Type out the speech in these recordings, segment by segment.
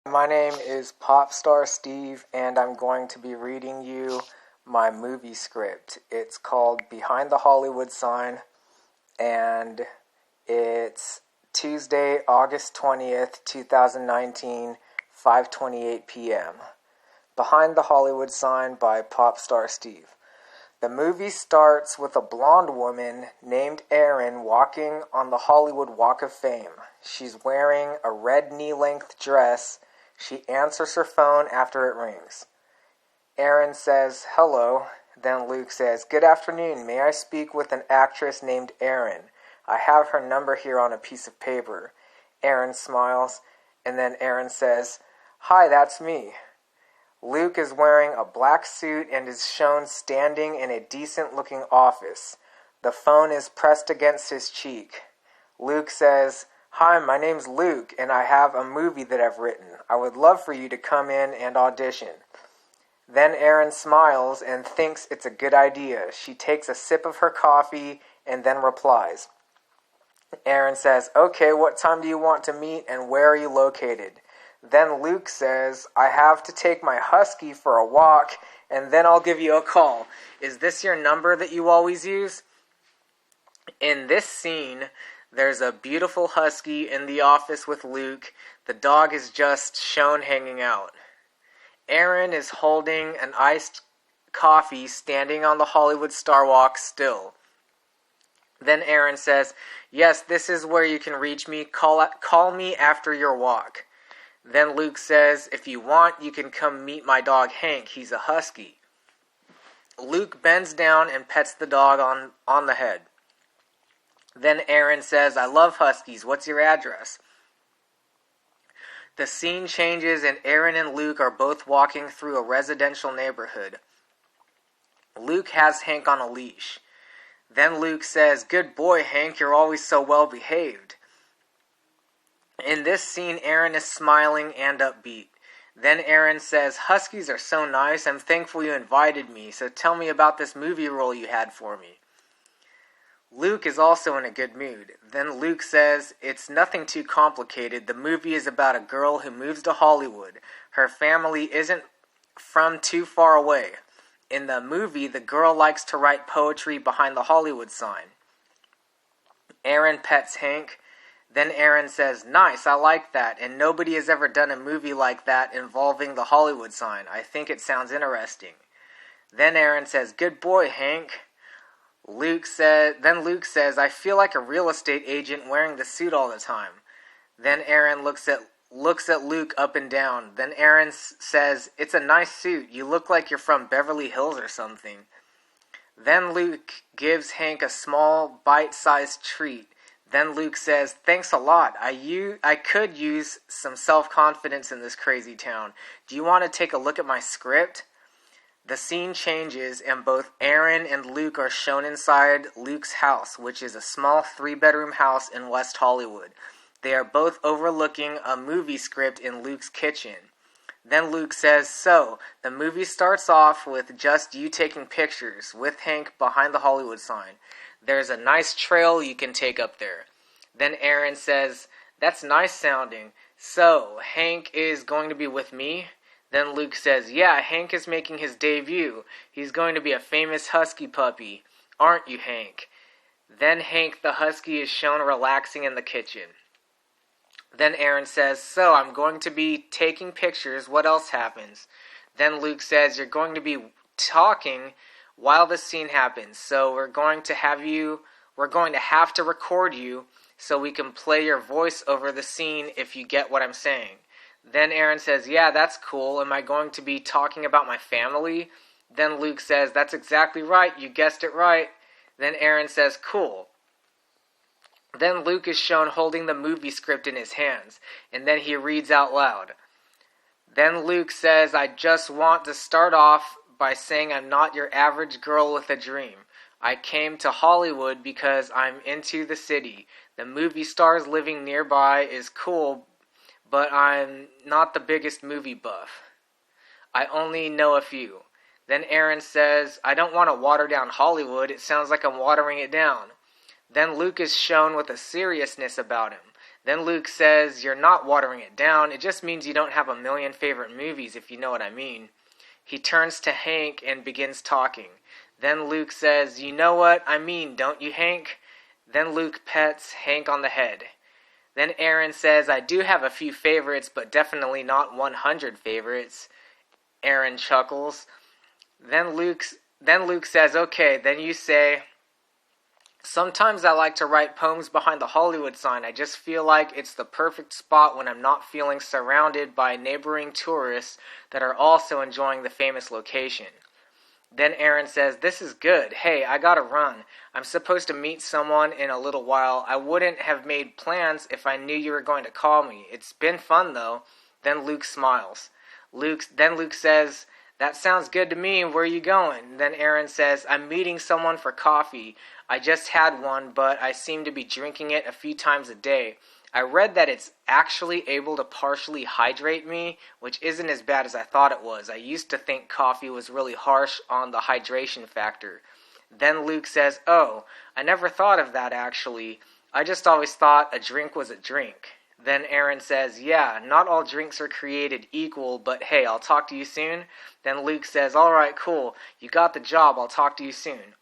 My name is Popstar Steve, and I'm going to be reading you my movie script. It's called Behind the Hollywood Sign, and it's Tuesday, August 20th, 2019, 5:28 p.m. Behind the Hollywood Sign by Popstar Steve. The movie starts with a blonde woman named Erin walking on the Hollywood Walk of Fame. She's wearing a red knee-length dress. She answers her phone after it rings. Erin says, "Hello." Then Luke says, "Good afternoon. May I speak with an actress named Erin? I have her number here on a piece of paper." Erin smiles, and then Erin says, "Hi, that's me." Luke is wearing a black suit and is shown standing in a decent-looking office. The phone is pressed against his cheek. Luke says, "Hi, my name's Luke, and I have a movie that I've written. I would love for you to come in and audition." Then Erin smiles and thinks it's a good idea. She takes a sip of her coffee and then replies. Erin says, "Okay, what time do you want to meet and where are you located?" Then Luke says, "I have to take my husky for a walk and then I'll give you a call. Is this your number that you always use?" In this scene, there's a beautiful husky in the office with Luke. The dog is just shown hanging out. Erin is holding an iced coffee standing on the Hollywood Star Walk still. Then Erin says, "Yes, this is where you can reach me. Call me after your walk." Then Luke says, "If you want, you can come meet my dog Hank. He's a husky." Luke bends down and pets the dog on the head. Then Erin says, "I love huskies. What's your address?" The scene changes and Erin and Luke are both walking through a residential neighborhood. Luke has Hank on a leash. Then Luke says, "Good boy, Hank. You're always so well behaved." In this scene, Erin is smiling and upbeat. Then Erin says, "Huskies are so nice. I'm thankful you invited me. So tell me about this movie role you had for me." Luke is also in a good mood. Then Luke says, "It's nothing too complicated. The movie is about a girl who moves to Hollywood. Her family isn't from too far away. In the movie, the girl likes to write poetry behind the Hollywood sign." Erin pets Hank. Then Erin says, "Nice, I like that, and nobody has ever done a movie like that involving the Hollywood sign. I think it sounds interesting." Then Erin says, "Good boy, Hank." Luke says, "I feel like a real estate agent wearing the suit all the time." Then Erin looks at Luke up and down. Then Erin says, "It's a nice suit. You look like you're from Beverly Hills or something." Then Luke gives Hank a small, bite-sized treat. Then Luke says, "Thanks a lot. I could use some self-confidence in this crazy town. Do you want to take a look at my script?" The scene changes and both Erin and Luke are shown inside Luke's house, which is a small 3-bedroom house in West Hollywood. They are both overlooking a movie script in Luke's kitchen. Then Luke says, "So, the movie starts off with just you taking pictures with Hank behind the Hollywood sign. There's a nice trail you can take up there." Then Erin says, "That's nice sounding. So, Hank is going to be with me?" Then Luke says, "Yeah, Hank is making his debut. He's going to be a famous husky puppy. Aren't you, Hank?" Then Hank the husky is shown relaxing in the kitchen. Then Erin says, "So, I'm going to be taking pictures. What else happens?" Then Luke says, "You're going to be talking while this scene happens. So we're going to have to record you so we can play your voice over the scene if you get what I'm saying." Then Erin says, "Yeah, that's cool. Am I going to be talking about my family?" Then Luke says, "That's exactly right. You guessed it right." Then Erin says, "Cool." Then Luke is shown holding the movie script in his hands, and then he reads out loud. Then Luke says, "I just want to start off by saying I'm not your average girl with a dream. I came to Hollywood because I'm into the city. The movie stars living nearby is cool, but I'm not the biggest movie buff. I only know a few." Then Erin says, "I don't want to water down Hollywood. It sounds like I'm watering it down." Then Luke is shown with a seriousness about him. Then Luke says, "You're not watering it down. It just means you don't have a million favorite movies, if you know what I mean." He turns to Hank and begins talking. Then Luke says, "You know what I mean, don't you, Hank?" Then Luke pets Hank on the head. Then Aaron says, "I do have a few favorites, but definitely not 100 favorites." Aaron chuckles. Then Luke says, "Okay, then you say, sometimes I like to write poems behind the Hollywood sign. I just feel like it's the perfect spot when I'm not feeling surrounded by neighboring tourists that are also enjoying the famous location." Then Aaron says, "This is good. Hey, I gotta run. I'm supposed to meet someone in a little while. I wouldn't have made plans if I knew you were going to call me. It's been fun, though." Then Luke smiles. Then Luke says, "That sounds good to me. Where are you going?" Then Aaron says, "I'm meeting someone for coffee. I just had one, but I seem to be drinking it a few times a day. I read that it's actually able to partially hydrate me, which isn't as bad as I thought it was. I used to think coffee was really harsh on the hydration factor." Then Luke says, "Oh, I never thought of that actually. I just always thought a drink was a drink." Then Aaron says, "Yeah, not all drinks are created equal, but hey, I'll talk to you soon." Then Luke says, "All right, cool. You got the job. I'll talk to you soon."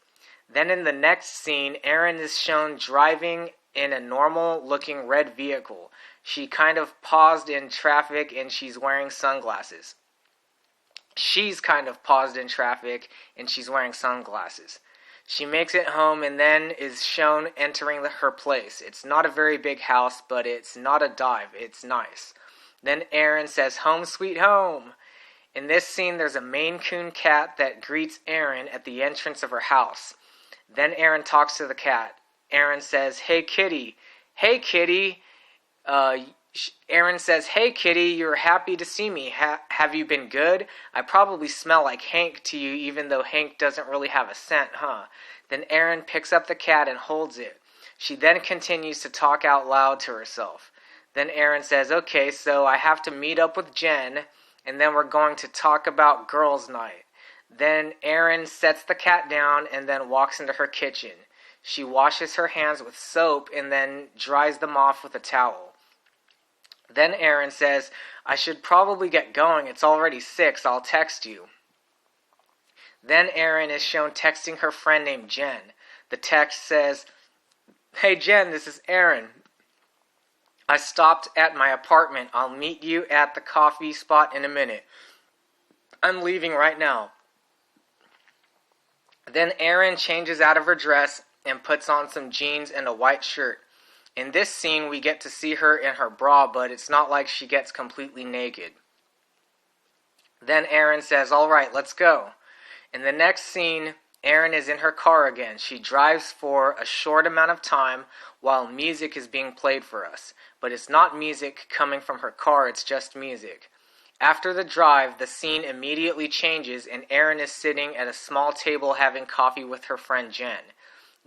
Then in the next scene, Aaron is shown driving in a normal-looking red vehicle. She kind of paused in traffic and she's wearing sunglasses. She makes it home and then is shown entering her place. It's not a very big house, but it's not a dive. It's nice. Then Aaron says, "Home sweet home." In this scene, there's a Maine Coon cat that greets Aaron at the entrance of her house. Then Aaron talks to the cat. Aaron says, "Hey, kitty." "Hey, kitty." Aaron says, "Hey, kitty, you're happy to see me. Have you been good? I probably smell like Hank to you, even though Hank doesn't really have a scent, huh?" Then Aaron picks up the cat and holds it. She then continues to talk out loud to herself. Then Aaron says, "Okay, so I have to meet up with Jen, and then we're going to talk about girls' night." Then Aaron sets the cat down and then walks into her kitchen. She washes her hands with soap and then dries them off with a towel. Then Aaron says, "I should probably get going. It's already 6. I'll text you." Then Aaron is shown texting her friend named Jen. The text says, "Hey Jen, this is Aaron. I stopped at my apartment. I'll meet you at the coffee spot in a minute. I'm leaving right now." Then Aaron changes out of her dress and puts on some jeans and a white shirt. In this scene, we get to see her in her bra, but it's not like she gets completely naked. Then Aaron says, "All right, let's go." In the next scene, Aaron is in her car again. She drives for a short amount of time while music is being played for us. But it's not music coming from her car, it's just music. After the drive, the scene immediately changes and Aaron is sitting at a small table having coffee with her friend Jen.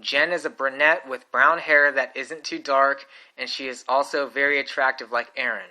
Jen is a brunette with brown hair that isn't too dark, and she is also very attractive like Aaron.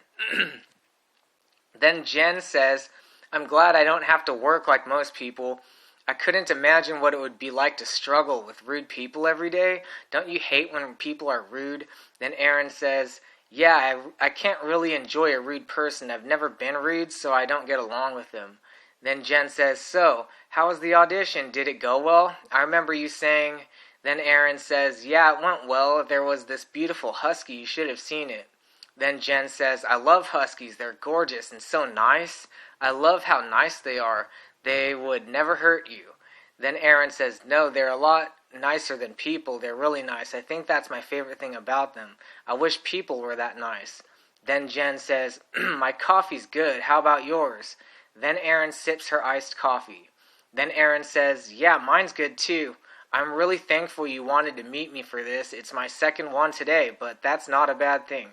Then Jen says, "I'm glad I don't have to work like most people. I couldn't imagine what it would be like to struggle with rude people every day. Don't you hate when people are rude?" Then Aaron says, "Yeah, I can't really enjoy a rude person. I've never been rude, so I don't get along with them." Then Jen says, "So, how was the audition? Did it go well? I remember you saying..." Then Aaron says, "Yeah, it went well. There was this beautiful husky. You should have seen it." Then Jen says, "I love huskies. They're gorgeous and so nice. I love how nice they are. They would never hurt you." Then Aaron says, "No, they're a lot nicer than people. They're really nice. I think that's my favorite thing about them. I wish people were that nice." Then Jen says, "My coffee's good. How about yours?" Then Aaron sips her iced coffee. Then Aaron says, "Yeah, mine's good too. I'm really thankful you wanted to meet me for this. It's my second one today, but that's not a bad thing."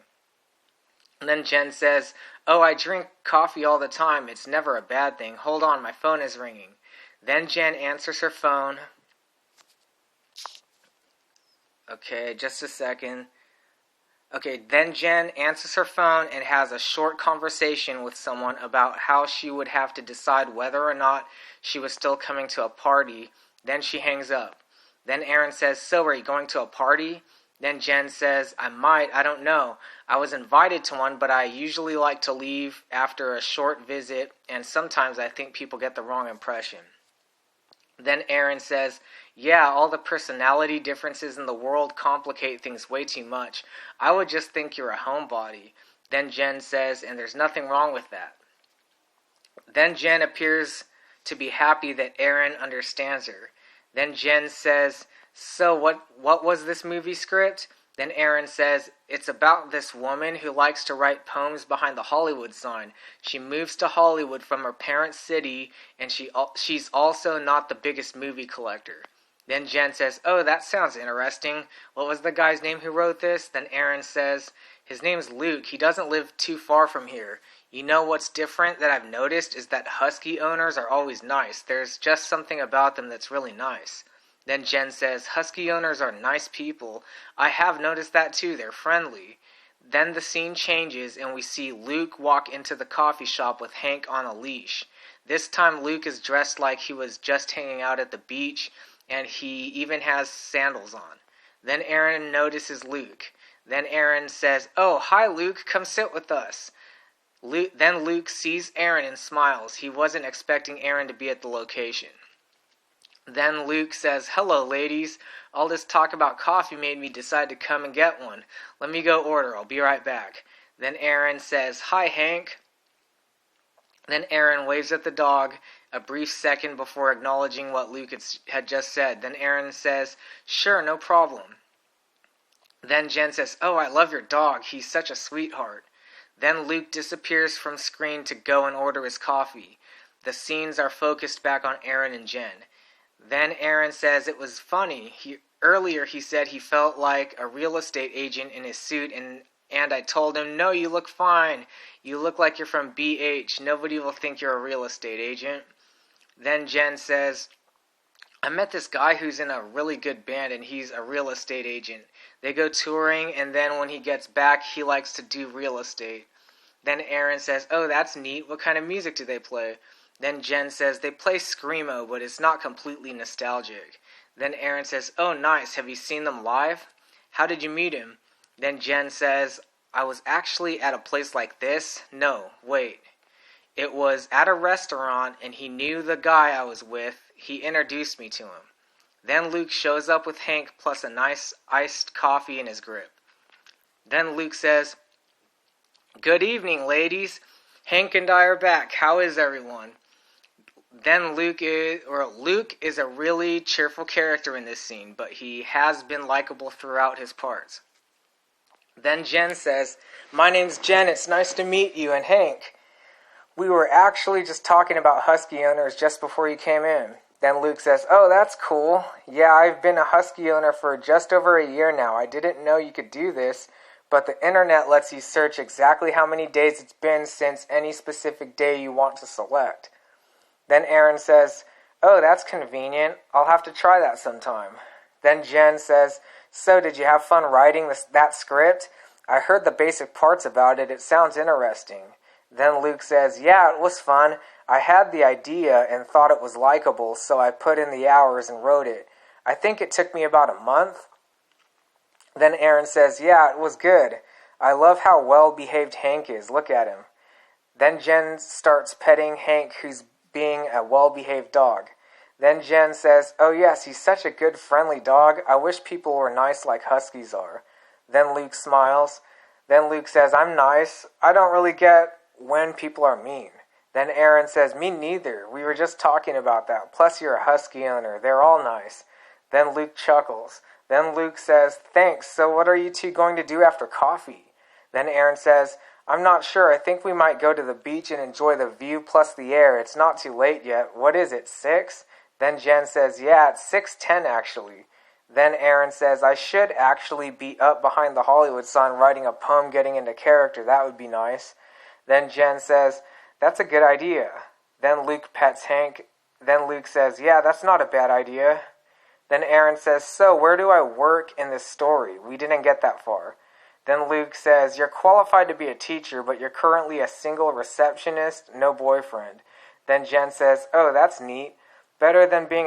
And then Jen says, "Oh, I drink coffee all the time. It's never a bad thing. Hold on, my phone is ringing." Then Jen answers her phone. Okay, just a second. Okay, then Jen answers her phone and has a short conversation with someone about how she would have to decide whether or not she was still coming to a party. Then she hangs up. Then Aaron says, "So, are you going to a party?" Then Jen says, I don't know. I was invited to one, but I usually like to leave after a short visit, and sometimes I think people get the wrong impression. Then Aaron says, yeah, all the personality differences in the world complicate things way too much. I would just think you're a homebody. Then Jen says, and there's nothing wrong with that. Then Jen appears to be happy that Aaron understands her. Then Jen says, so what was this movie script? Then Aaron says, it's about this woman who likes to write poems behind the Hollywood sign. She moves to Hollywood from her parents' city, and she's also not the biggest movie collector. Then Jen says, oh, that sounds interesting. What was the guy's name who wrote this? Then Aaron says, his name's Luke. He doesn't live too far from here. You know what's different that I've noticed is that husky owners are always nice. There's just something about them that's really nice. Then Jen says, husky owners are nice people. I have noticed that too. They're friendly. Then the scene changes and we see Luke walk into the coffee shop with Hank on a leash. This time Luke is dressed like he was just hanging out at the beach, and he even has sandals on. Then Aaron notices Luke. Then Aaron says, oh, hi Luke, come sit with us. Then Luke sees Aaron and smiles. He wasn't expecting Aaron to be at the location. Then Luke says, hello ladies, all this talk about coffee made me decide to come and get one. Let me go order, I'll be right back. Then Aaron says, hi Hank. Then Aaron waves at the dog a brief second before acknowledging what Luke had just said. Then Aaron says, sure, no problem. Then Jen says, oh, I love your dog, he's such a sweetheart. Then Luke disappears from screen to go and order his coffee. The scenes are focused back on Aaron and Jen. Then Aaron says it was funny. Earlier he said he felt like a real estate agent in his suit, and I told him, no, you look fine. You look like you're from BH. Nobody will think you're a real estate agent. Then Jen says, I met this guy who's in a really good band, and he's a real estate agent. They go touring, and then when he gets back, he likes to do real estate. Then Aaron says, oh, that's neat. What kind of music do they play? Then Jen says, they play Screamo, but it's not completely nostalgic. Then Aaron says, oh, nice. Have you seen them live? How did you meet him? Then Jen says, I was actually at a place like this. No, wait. It was at a restaurant, and he knew the guy I was with. He introduced me to him. Then Luke shows up with Hank plus a nice iced coffee in his grip. Then Luke says, good evening, ladies. Hank and I are back. How is everyone? Then Luke is a really cheerful character in this scene, but he has been likable throughout his parts. Then Jen says, my name's Jen, it's nice to meet you, and Hank. We were actually just talking about husky owners just before you came in. Then Luke says, oh, that's cool. Yeah, I've been a husky owner for just over a year now. I didn't know you could do this, but the internet lets you search exactly how many days it's been since any specific day you want to select. Then Aaron says, oh, that's convenient. I'll have to try that sometime. Then Jen says, so did you have fun writing that script? I heard the basic parts about it. It sounds interesting. Then Luke says, yeah, it was fun. I had the idea and thought it was likable, so I put in the hours and wrote it. I think it took me about a month. Then Aaron says, yeah, it was good. I love how well-behaved Hank is. Look at him. Then Jen starts petting Hank, who's being a well-behaved dog. Then Jen says, oh yes, he's such a good, friendly dog. I wish people were nice like huskies are. Then Luke smiles. Then Luke says, I'm nice. I don't really get when people are mean. Then Aaron says, me neither. We were just talking about that. Plus you're a husky owner. They're all nice. Then Luke chuckles. Then Luke says, thanks. So what are you two going to do after coffee? Then Aaron says, I'm not sure. I think we might go to the beach and enjoy the view plus the air. It's not too late yet. What is it, 6? Then Jen says, yeah, it's 6:10 actually. Then Aaron says, I should actually be up behind the Hollywood sign writing a poem getting into character. That would be nice. Then Jen says, that's a good idea. Then Luke pets Hank. Then Luke says, yeah, that's not a bad idea. Then Aaron says, so where do I work in this story? We didn't get that far. Then Luke says, you're qualified to be a teacher, but you're currently a single receptionist, no boyfriend. Then Jen says, oh, that's neat. Better than being a